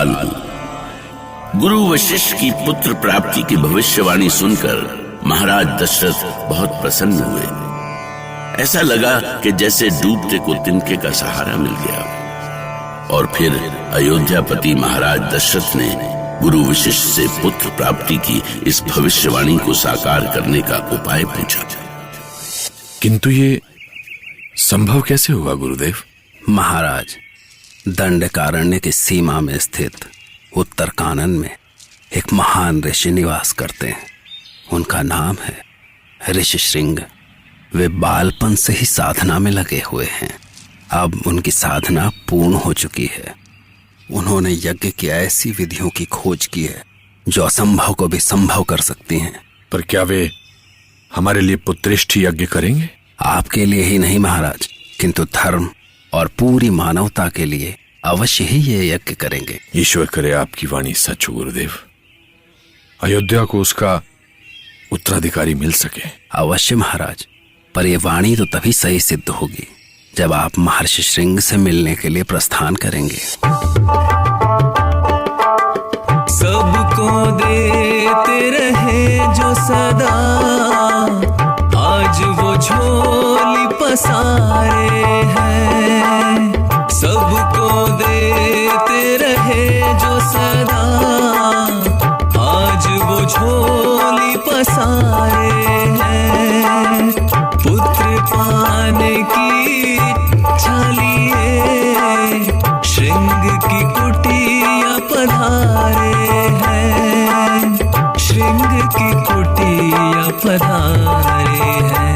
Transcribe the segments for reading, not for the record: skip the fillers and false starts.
बाल हूं। गुरु वशिष्ठ की पुत्र प्राप्ति की भविष्यवाणी सुनकर महाराज दशरथ बहुत प्रसन्न हुए। ऐसा लगा कि जैसे डूबते को तिनके का सहारा मिल गया। और फिर अयोध्यापति महाराज दशरथ ने गुरु वशिष्ठ से पुत्र प्राप्ति की इस भविष्यवाणी को साकार करने का उपाय पूछा। किंतु ये संभव कैसे हुआ गुरुदेव? महाराज, दंडकारण्य की सीमा में स्थित उत्तर कानन में एक महान ऋषि निवास करते हैं। उनका नाम है ऋषि श्रृंग। वे बालपन से ही साधना में लगे हुए हैं। अब उनकी साधना पूर्ण हो चुकी है। उन्होंने यज्ञ की ऐसी विधियों की खोज की है जो असंभव को भी संभव कर सकती हैं। पर क्या वे हमारे लिए पुत्रेष्ठ यज्ञ करेंगे? आपके लिए ही नहीं महाराज, किंतु धर्म और पूरी मानवता के लिए अवश्य ही ये यज्ञ करेंगे। ईश्वर करे आपकी वाणी सच हो गुरुदेव। अयोध्या को उसका उत्तराधिकारी मिल सके। अवश्य महाराज, पर यह वाणी तो तभी सही सिद्ध होगी जब आप महर्षि श्रृंग से मिलने के लिए प्रस्थान करेंगे। सबको देते रहे जो सदा, आज वो झोली पसारे हैं। सबको देते रहे जो सदा, आज वो झोली पसारे हैं। पुत्र पाने की छालिए श्रृंग की कुटिया पधारे हैं। श्रृंग की कुटिया पधारे हैं।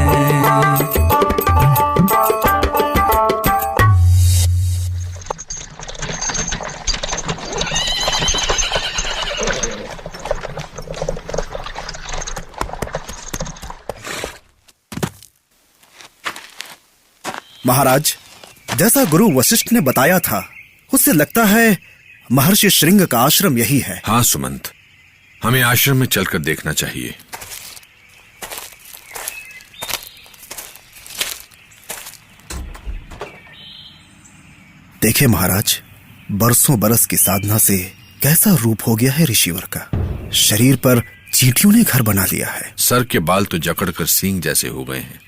महाराज, जैसा गुरु वशिष्ठ ने बताया था, उससे लगता है महर्षि श्रृंग का आश्रम यही है। हाँ सुमंत, हमें आश्रम में चलकर देखना चाहिए। देखे महाराज, बरसों बरस की साधना से कैसा रूप हो गया है ऋषिवर का। शरीर पर चींटियों ने घर बना लिया है। सर के बाल तो जकड़कर सींग जैसे हो गए हैं।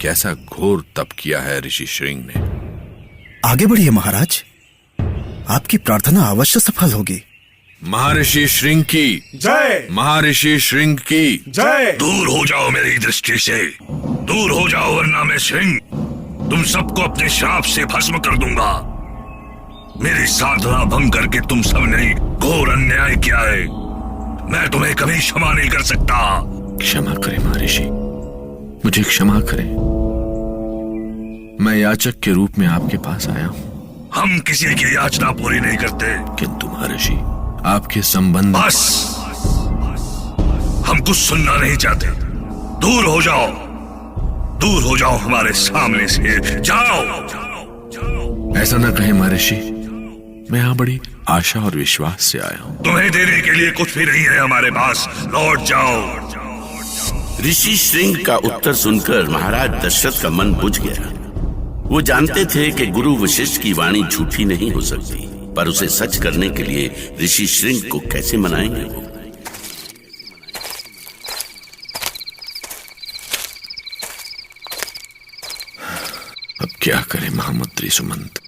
कैसा घोर तप किया है ऋषि श्रृंग ने। आगे बढ़िए महाराज, आपकी प्रार्थना अवश्य सफल होगी। महर्षि श्रृंग की जय। महर्षि श्रृंग की जय। दूर हो जाओ मेरी दृष्टि से, दूर हो जाओ, वरना मैं श्रृंग तुम सबको अपने श्राप से भस्म कर दूंगा। मेरी साधना भंग करके तुम सबने घोर अन्याय किया है। मैं तुम्हें कभी क्षमा नहीं कर सकता। क्षमा करें महर्षि, मुझे क्षमा करें। मैं याचक के रूप में आपके पास आया हूं। हम किसी की याचना पूरी नहीं करते। किंतु महर्षि, आपके संबंध। बस, हम कुछ सुनना नहीं चाहते। दूर हो जाओ, दूर हो जाओ हमारे सामने से, जाओ। ऐसा न कहें महर्षि, मैं यहाँ बड़ी आशा और विश्वास से आया हूँ। तुम्हें देने के लिए कुछ भी नहीं है हमारे पास, लौट जाओ। ऋषि श्रृंग का उत्तर सुनकर महाराज दशरथ का मन बुझ गया। वो जानते थे कि गुरु वशिष्ठ की वाणी झूठी नहीं हो सकती, पर उसे सच करने के लिए ऋषि श्रृंग को कैसे मनाएंगे वो। अब क्या करें महामंत्री सुमंत,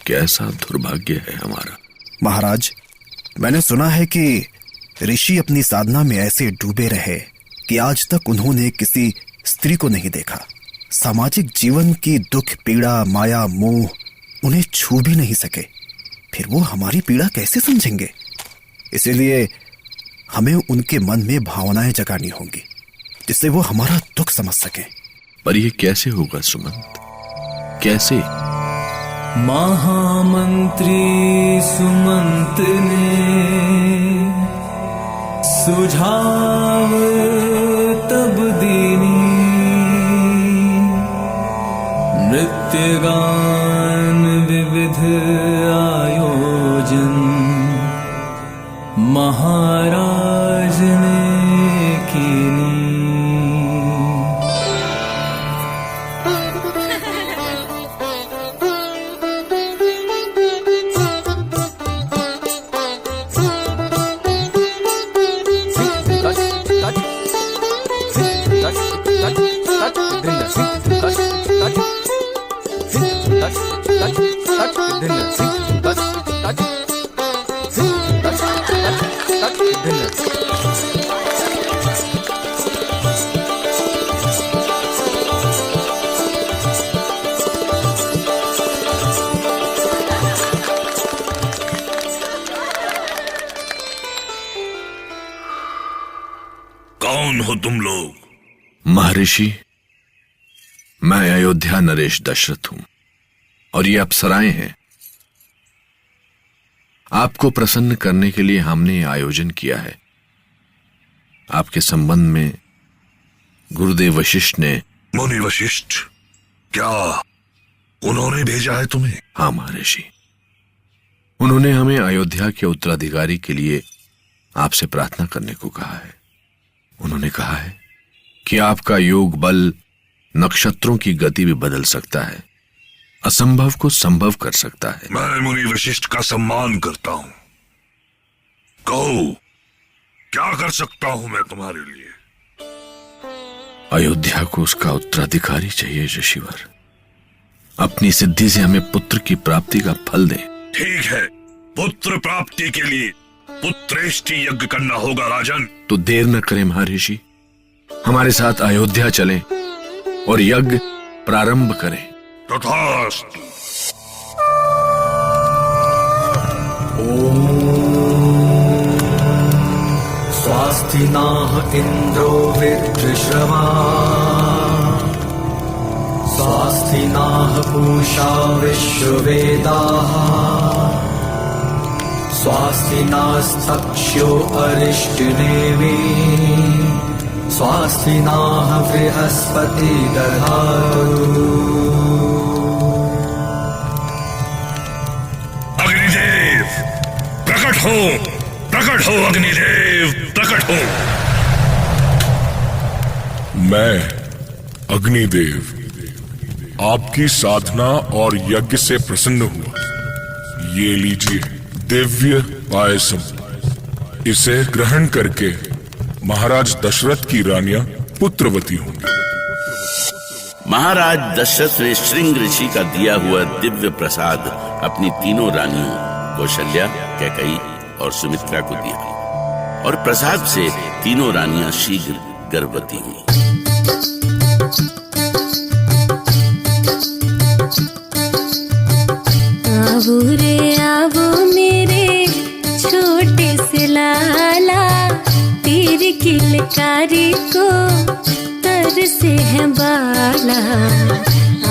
कैसा दुर्भाग्य है हमारा। महाराज, मैंने सुना है कि ऋषि अपनी साधना में ऐसे डूबे रहे कि आज तक उन्होंने किसी स्त्री को नहीं देखा। सामाजिक जीवन की दुख, पीड़ा, माया, मोह उन्हें छू भी नहीं सके। फिर वो हमारी पीड़ा कैसे समझेंगे? इसीलिए हमें उनके मन में भावनाएं जगानी होंगी जिससे वो हमारा दुख समझ सके। पर ये कैसे होगा सुमंत, कैसे? महामंत्री सुमंत ने सुझाव तब दीनी, नृत्य गान विविध आयोजन महाराज ने कीनी। कौन हो तुम लोग? महर्षि, मैं अयोध्या नरेश दशरथ हूं और ये अप्सराएं हैं। आपको प्रसन्न करने के लिए हमने ये आयोजन किया है। आपके संबंध में गुरुदेव वशिष्ठ ने। मुनि वशिष्ठ? क्या उन्होंने भेजा है तुम्हें? हाँ महर्षि, उन्होंने हमें अयोध्या के उत्तराधिकारी के लिए आपसे प्रार्थना करने को कहा है। उन्होंने कहा है कि आपका योग बल नक्षत्रों की गति भी बदल सकता है, असंभव को संभव कर सकता है। मैं मुनि वशिष्ठ का सम्मान करता हूं। कहो, क्या कर सकता हूं मैं तुम्हारे लिए? अयोध्या को उसका उत्तराधिकारी चाहिए ऋषिवर। अपनी सिद्धि से हमें पुत्र की प्राप्ति का फल दें। ठीक है, पुत्र प्राप्ति के लिए पुत्रेष्टि यज्ञ करना होगा राजन। तो देर न करें महर्षि, हमारे साथ अयोध्या चलें और यज्ञ प्रारंभ करें। तथास्तु। स्वास्ति नाह इंद्रो वृत्रश्रवा, स्वास्ति नाह पूषा विश्ववेदाः, स्वास्ति नास्तक्ष्यो अरिष्टनेमि, स्वास्ति नाह बृहस्पति दधातु। अग्निदेव प्रकट हो, प्रकट हो अग्निदेव, प्रकट हो। मैं अग्निदेव आपकी साधना और यज्ञ से प्रसन्न हुआ। ये लीजिए दिव्य पायसम, इसे ग्रहण करके महाराज दशरथ की रानियां पुत्रवती होंगी। महाराज दशरथ ने श्रृंग ऋषि का दिया हुआ दिव्य प्रसाद अपनी तीनों रानियों कौशल्या, कैकेयी और सुमित्रा को दिया और प्रसाद से तीनों रानियां शीघ्र गर्भवती हुई। आवो रे आवो मेरे छोटे से लाला, तेरी किलकारी को तरसे है बाला।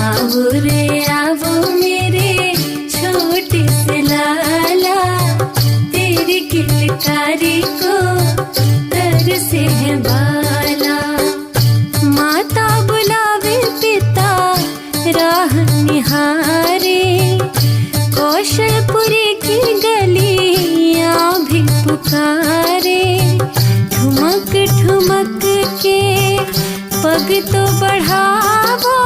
आवो रे आवो मेरे छोटे से लाला, तेरी किलकारी को तरसे है बाला। माता बुलावे पिता राह निहारे, कौशलपुरी की गलियां भी पुकारे। ठुमक ठुमक के पग तो बढ़ावो,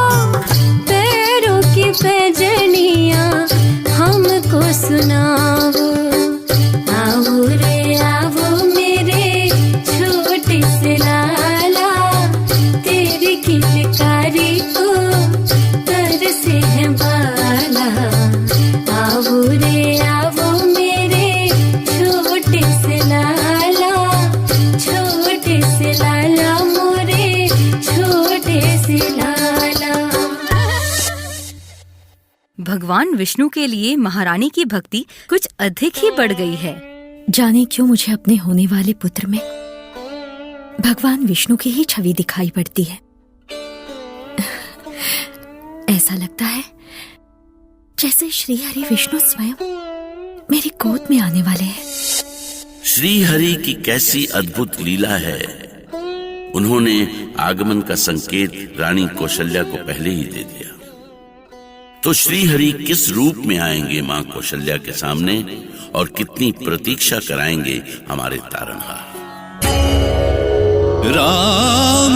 पैरों की पैजनियां हमको सुनावो। आओ रे आओ मेरे छोटे से लाला, तेरी किलकारी को तरसे है बाला। आओ रे आओ मेरे छोटे से लाला, छोटे से लाला मोरे छोटे से लाला। भगवान विष्णु के लिए महारानी की भक्ति कुछ अधिक ही बढ़ गई है। जाने क्यों मुझे अपने होने वाले पुत्र में भगवान विष्णु की ही छवि दिखाई पड़ती है। ऐसा लगता है जैसे श्री हरि विष्णु स्वयं मेरी गोद में आने वाले हैं। श्री हरि की कैसी अद्भुत लीला है। उन्होंने आगमन का संकेत रानी कौशल्या को पहले ही दे दिया। तो श्री हरि किस रूप में आएंगे मां कौशल्या के सामने और कितनी प्रतीक्षा कराएंगे हमारे तारनहार। राम